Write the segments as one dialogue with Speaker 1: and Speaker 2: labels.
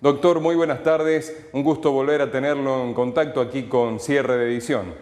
Speaker 1: Doctor, muy buenas tardes. Un gusto volver a tenerlo en contacto aquí con Cierre de Edición.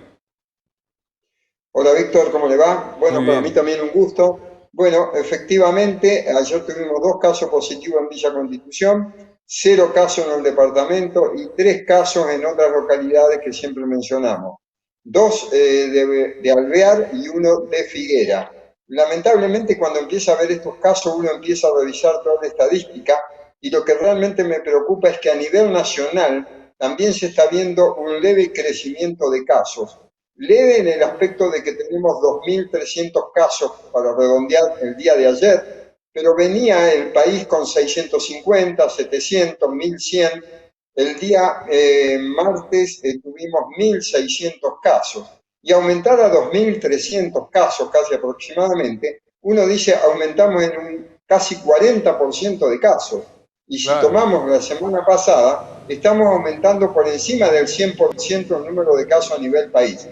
Speaker 2: Hola Víctor, ¿cómo le va?
Speaker 1: Muy
Speaker 2: Bueno, para mí
Speaker 1: bien.
Speaker 2: también un gusto. Bueno, efectivamente, ayer tuvimos 2 casos positivos en Villa Constitución, 0 casos en el departamento y 3 casos en otras localidades que siempre mencionamos. Dos de Alvear y uno de Figuera. Lamentablemente, cuando empieza a ver estos casos, uno empieza a revisar toda la estadística y lo que realmente me preocupa es que a nivel nacional también se está viendo un leve crecimiento de casos. Leve en el aspecto de que tenemos 2.300 casos para redondear el día de ayer, pero venía el país con 650, 700, 1.100. El día martes tuvimos 1.600 casos y aumentar a 2.300 casos casi aproximadamente, uno dice aumentamos en un casi 40% de casos. Y si
Speaker 1: Claro.
Speaker 2: tomamos la semana pasada, estamos aumentando por encima del 100% el número de casos a nivel país.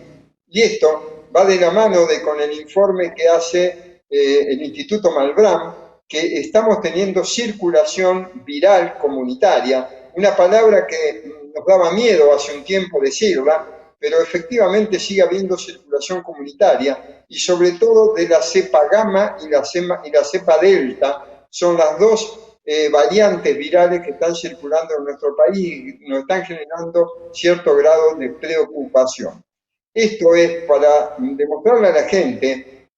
Speaker 2: Y esto va de la mano con el informe que hace el Instituto Malbrán, que estamos teniendo circulación viral comunitaria, una palabra que nos daba miedo hace un tiempo decirla, pero efectivamente sigue habiendo circulación comunitaria y sobre todo de la cepa gamma y la cepa delta, son las dos variantes virales que están circulando en nuestro país y nos están generando cierto grado de preocupación. Esto es para demostrarle a la gente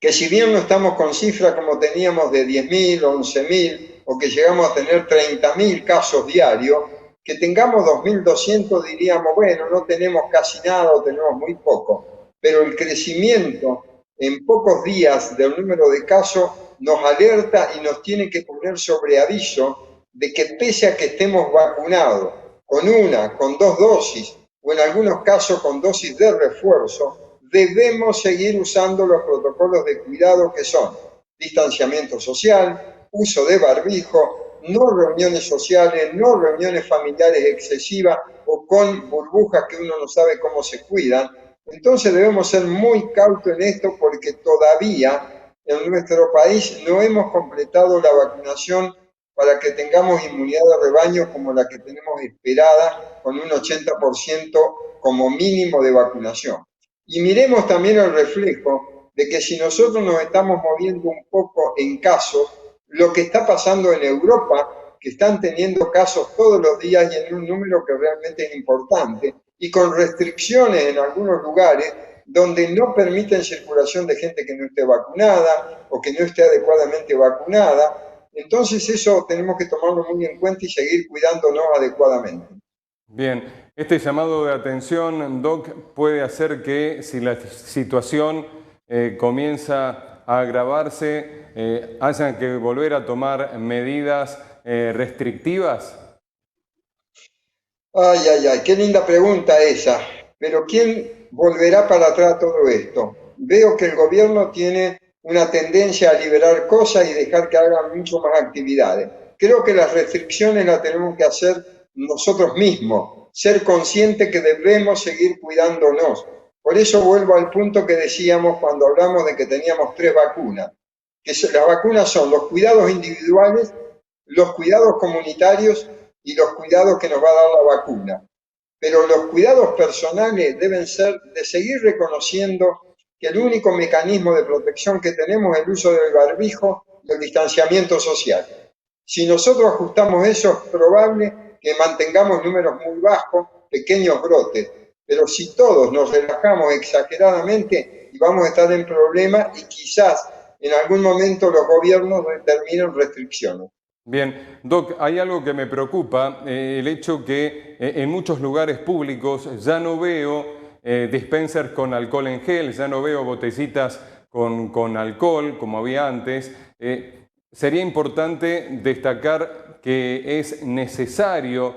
Speaker 2: que si bien no estamos con cifras como teníamos de 10.000, 11.000 o que llegamos a tener 30.000 casos diarios, que tengamos 2.200 diríamos, bueno, no tenemos casi nada o tenemos muy poco, pero el crecimiento en pocos días del número de casos nos alerta y nos tiene que poner sobre aviso de que pese a que estemos vacunados con una, con 2 dosis o en algunos casos con dosis de refuerzo, debemos seguir usando los protocolos de cuidado que son distanciamiento social, uso de barbijo, no reuniones sociales, no reuniones familiares excesivas o con burbujas que uno no sabe cómo se cuidan. Entonces debemos ser muy cautos en esto porque todavía en nuestro país no hemos completado la vacunación para que tengamos inmunidad de rebaño como la que tenemos esperada con un 80% como mínimo de vacunación. Y miremos también el reflejo de que si nosotros nos estamos moviendo un poco en casos, lo que está pasando en Europa, que están teniendo casos todos los días y en un número que realmente es importante, y con restricciones en algunos lugares donde no permiten circulación de gente que no esté vacunada o que no esté adecuadamente vacunada. Entonces eso tenemos que tomarlo muy en cuenta y seguir cuidándonos adecuadamente.
Speaker 1: Bien, este llamado de atención, Doc, puede hacer que si la situación comienza a agravarse, haya que volver a tomar medidas restrictivas.
Speaker 2: Ay, ay, ay, qué linda pregunta esa. Pero ¿quién volverá para atrás todo esto? Veo que el gobierno tiene una tendencia a liberar cosas y dejar que hagan mucho más actividades. Creo que las restricciones las tenemos que hacer nosotros mismos, ser conscientes que debemos seguir cuidándonos. Por eso vuelvo al punto que decíamos cuando hablamos de que teníamos 3 vacunas, que las vacunas son los cuidados individuales, los cuidados comunitarios y los cuidados que nos va a dar la vacuna. Pero los cuidados personales deben ser de seguir reconociendo que el único mecanismo de protección que tenemos es el uso del barbijo y el distanciamiento social. Si nosotros ajustamos eso, es probable que mantengamos números muy bajos, pequeños brotes. Pero si todos nos relajamos exageradamente, y vamos a estar en problemas y quizás en algún momento los gobiernos determinen restricciones.
Speaker 1: Bien, Doc, hay algo que me preocupa, el hecho que en muchos lugares públicos ya no veo dispensers con alcohol en gel, ya no veo botellitas con alcohol como había antes. Sería importante destacar que es necesario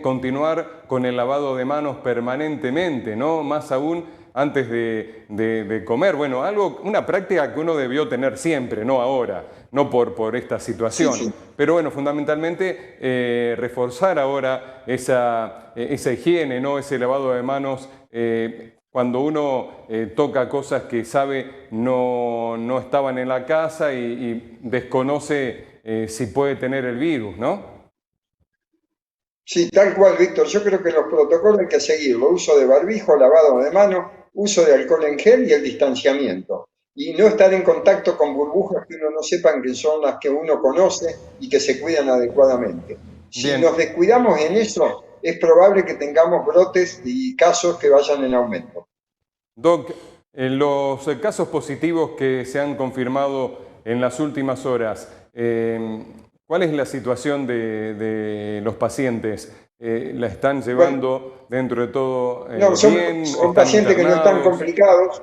Speaker 1: continuar con el lavado de manos permanentemente, ¿no? Más aún antes de comer. Bueno, una práctica que uno debió tener siempre, no ahora, no por esta
Speaker 2: Sí,
Speaker 1: situación.
Speaker 2: sí.
Speaker 1: Pero bueno, fundamentalmente reforzar ahora esa higiene, ¿no? Ese lavado de manos cuando uno toca cosas que sabe no estaban en la casa y desconoce si puede tener el virus, ¿no?
Speaker 2: Sí, tal cual, Víctor. Yo creo que los protocolos hay que seguirlo. Uso de barbijo, lavado de manos, uso de alcohol en gel y el distanciamiento. Y no estar en contacto con burbujas que uno no sepan que son las que uno conoce y que se cuidan adecuadamente. Si
Speaker 1: Bien,
Speaker 2: nos descuidamos en eso, es probable que tengamos brotes y casos que vayan en aumento.
Speaker 1: Doc, en los casos positivos que se han confirmado en las últimas horas, ¿cuál es la situación de los pacientes? ¿La están
Speaker 2: Bueno,
Speaker 1: llevando dentro de todo
Speaker 2: no,
Speaker 1: bien?
Speaker 2: son
Speaker 1: ¿Están
Speaker 2: pacientes que no están
Speaker 1: internados?
Speaker 2: complicados,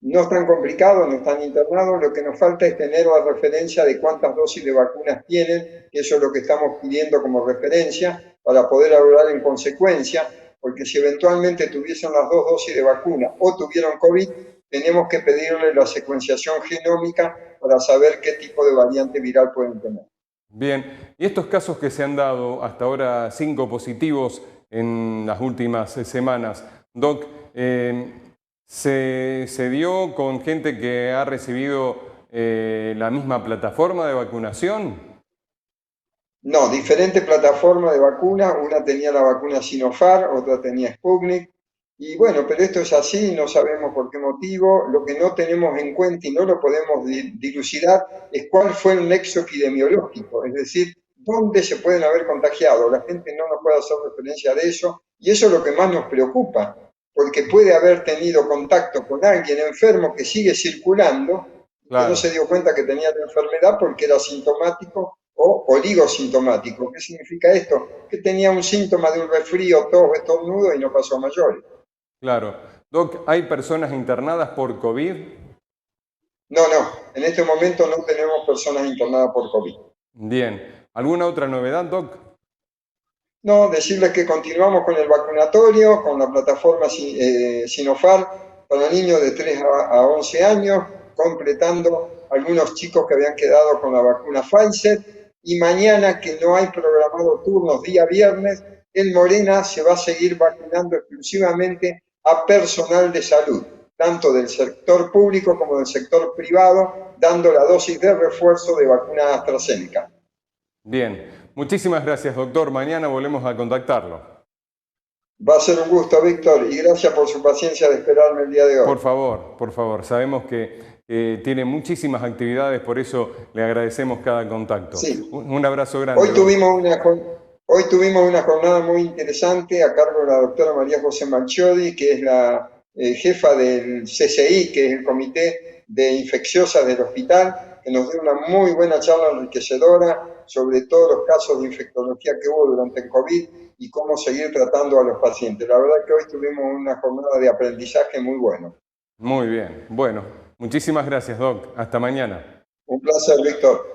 Speaker 2: no están complicados, no están internados, lo que nos falta es tener la referencia de cuántas dosis de vacunas tienen, que eso es lo que estamos pidiendo como referencia para poder hablar en consecuencia, porque si eventualmente tuviesen las dos dosis de vacuna o tuvieron COVID, tenemos que pedirle la secuenciación genómica para saber qué tipo de variante viral pueden tener.
Speaker 1: Bien, y estos casos que se han dado hasta ahora, 5 positivos en las últimas semanas, Doc, ¿se dio con gente que ha recibido la misma plataforma de vacunación?
Speaker 2: No, diferente plataforma de vacuna, una tenía la vacuna Sinopharm, otra tenía Sputnik, y bueno, pero esto es así, no sabemos por qué motivo, lo que no tenemos en cuenta y no lo podemos dilucidar es cuál fue el nexo epidemiológico, es decir, dónde se pueden haber contagiado. La gente no nos puede hacer referencia de eso, y eso es lo que más nos preocupa, porque puede haber tenido contacto con alguien enfermo que sigue circulando, que no
Speaker 1: Claro,
Speaker 2: se dio cuenta que tenía la enfermedad porque era sintomático o oligosintomático. ¿Qué significa esto? Que tenía un síntoma de un resfrío, tos, estornudo y no pasó a mayores.
Speaker 1: claro. Doc, ¿hay personas internadas por COVID?
Speaker 2: No, no, en este momento no tenemos personas internadas por COVID.
Speaker 1: Bien. ¿Alguna otra novedad, Doc?
Speaker 2: No, decirles que continuamos con el vacunatorio, con la plataforma Sinopharm para niños de 3 a 11 años, completando algunos chicos que habían quedado con la vacuna Pfizer. Y mañana, que no hay programado turnos día viernes, en Morena se va a seguir vacunando exclusivamente a personal de salud, tanto del sector público como del sector privado, dando la dosis de refuerzo de vacuna AstraZeneca.
Speaker 1: Bien. Muchísimas gracias, doctor. Mañana volvemos a contactarlo.
Speaker 2: Va a ser un gusto, Víctor, y gracias por su paciencia de esperarme el día de hoy.
Speaker 1: Por favor. Sabemos que tiene muchísimas actividades, por eso le agradecemos cada contacto.
Speaker 2: Sí,
Speaker 1: Un abrazo grande,
Speaker 2: hoy
Speaker 1: Doc.
Speaker 2: tuvimos una, hoy tuvimos una jornada muy interesante a cargo de la doctora María José Malchiodi, que es la jefa del CCI, que es el Comité de Infecciosas del hospital, que nos dio una muy buena charla enriquecedora sobre todos los casos de infectología que hubo durante el COVID y cómo seguir tratando a los pacientes. La verdad que hoy tuvimos una jornada de aprendizaje muy bueno.
Speaker 1: Muy bien. Bueno, muchísimas gracias, Doc. Hasta mañana.
Speaker 2: Un placer, Víctor.